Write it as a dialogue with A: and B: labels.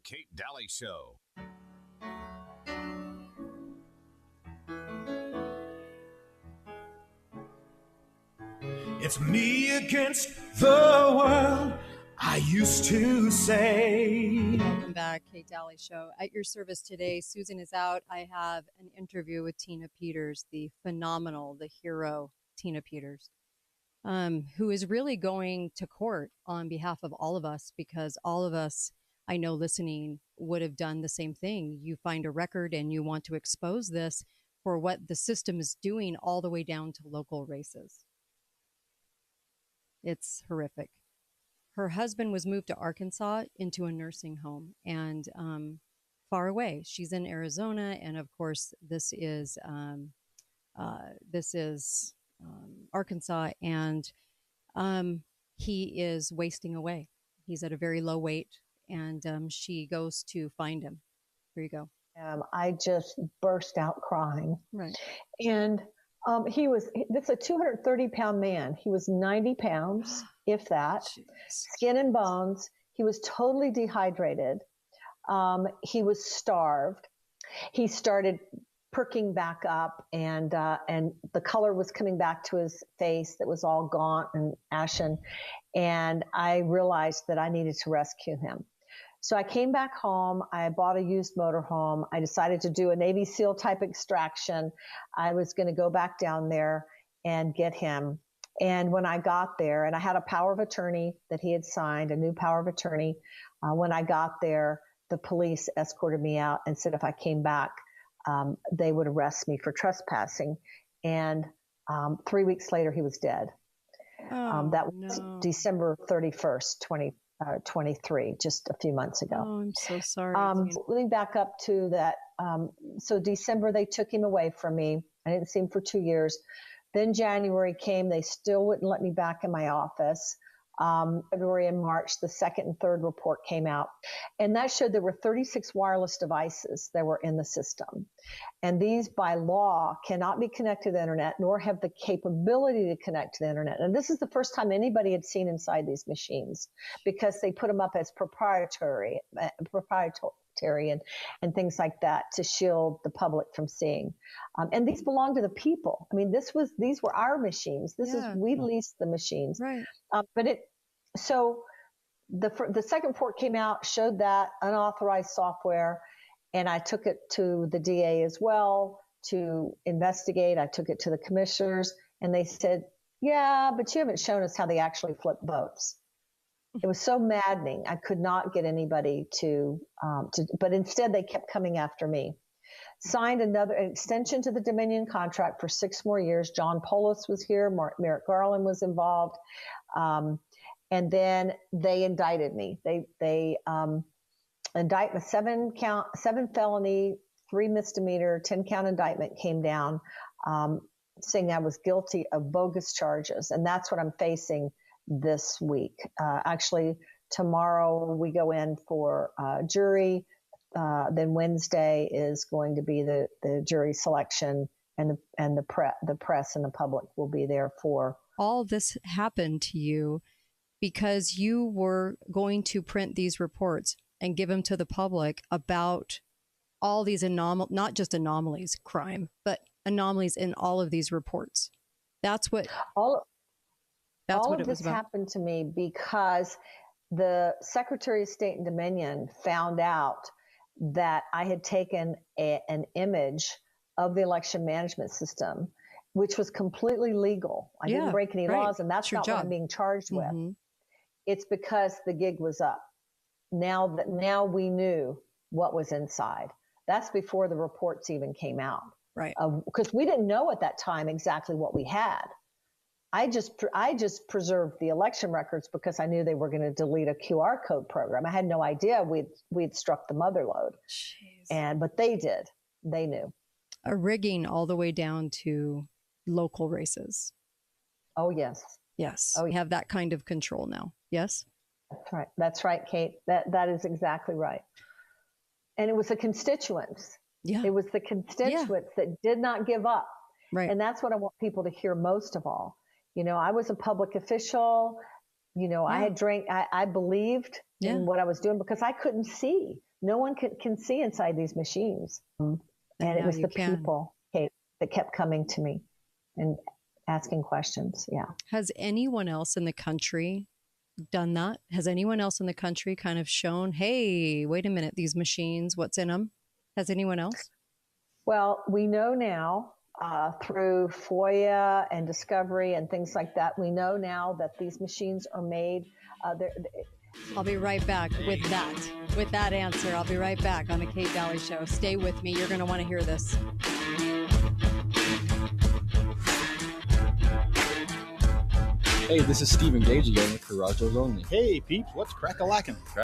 A: Kate Daly Show.
B: It's me against the world, I used to say.
C: Welcome back, Kate Daly Show. At your service today, Susan is out. I have an interview with Tina Peters, the phenomenal, the hero Tina Peters, who is really going to court on behalf of all of us, because all of us, I know, listening would have done the same thing. You find a record and you want to expose this for what the system is doing all the way down to local races. It's horrific. Her husband was moved to Arkansas into a nursing home and far away. She's in Arizona, and of course, this is Arkansas, and he is wasting away. He's at a very low weight, and she goes to find him. Here you go.
D: I just burst out crying.
C: Right.
D: And this is a 230-pound man. He was 90 pounds, if that, skin and bones. He was totally dehydrated. He was starved. He started perking back up, and the color was coming back to his face that was all gaunt and ashen. And I realized that I needed to rescue him. So I came back home. I bought a used motorhome. I decided to do a Navy SEAL type extraction. I was going to go back down there and get him. And when I got there, and I had a power of attorney that he had signed, a new power of attorney. When I got there, the police escorted me out and said if I came back, they would arrest me for trespassing. And 3 weeks later, he was dead. That was December 31st, 2023, just a few months ago.
C: Oh, I'm so sorry.
D: Let me back up to that. So December, they took him away from me. I didn't see him for 2 years. Then January came. They still wouldn't let me back in my office. February and March, the second and third report came out. And that showed there were 36 wireless devices that were in the system. And these, by law, cannot be connected to the internet, nor have the capability to connect to the internet. And this is the first time anybody had seen inside these machines, because they put them up as proprietary and things like that to shield the public from seeing. And these belong to the people. I mean, these were our machines. We leased the machines.
C: Right.
D: So the second report came out, showed that unauthorized software, and I took it to the DA as well to investigate. I took it to the commissioners, and they said, yeah, but you haven't shown us how they actually flip votes. It was so maddening. I could not get anybody but instead they kept coming after me. Signed an extension to the Dominion contract for 6 more years. John Polis was here. Merrick Garland was involved. And then they indicted me. They indicted 7 felony, 3 misdemeanor, 10 count indictment came down, saying I was guilty of bogus charges. And that's what I'm facing this week. Actually, tomorrow we go in for jury. Then Wednesday is going to be the jury selection, and the press and the public will be there for.
C: All this happened to you because you were going to print these reports and give them to the public about all these not just anomalies, crime, but anomalies in all of these reports. That's what
D: all
C: what
D: of this happened to me because the Secretary of State in Dominion found out that I had taken an image of the election management system, which was completely legal. I didn't break any laws, and that's not what I'm being charged with. It's because the gig was up. Now we knew what was inside. That's before the reports even came out.
C: Right.
D: Because we didn't know at that time exactly what we had. I just preserved the election records because I knew they were going to delete a QR code program. I had no idea we'd struck the mother load.
C: Jeez.
D: But they did. They knew.
C: A rigging all the way down to local races.
D: Oh, yes.
C: Yes. We have that kind of control now. Yes.
D: That's right, Kate. That is exactly right. And it was the constituents.
C: Yeah.
D: It was the constituents that did not give up.
C: Right.
D: And that's what I want people to hear most of all. I was a public official. I had I believed in what I was doing because I couldn't see. no one can see inside these machines. And it was the people, Kate, that kept coming to me and asking questions. Yeah.
C: Has anyone else in the country done that? Has anyone else in the country kind of shown, hey, wait a minute, these machines, what's in them? Has anyone else?
D: Well, we know now through FOIA and discovery and things like that, we know now that these machines are made.
C: I'll be right back with that answer. I'll be right back on the Kate Daly Show. Stay with me. You're going to want to hear this.
A: Hey, this is Stephen Gage again with Garage Doors Only.
E: Hey, peeps, what's crack-a-lackin'?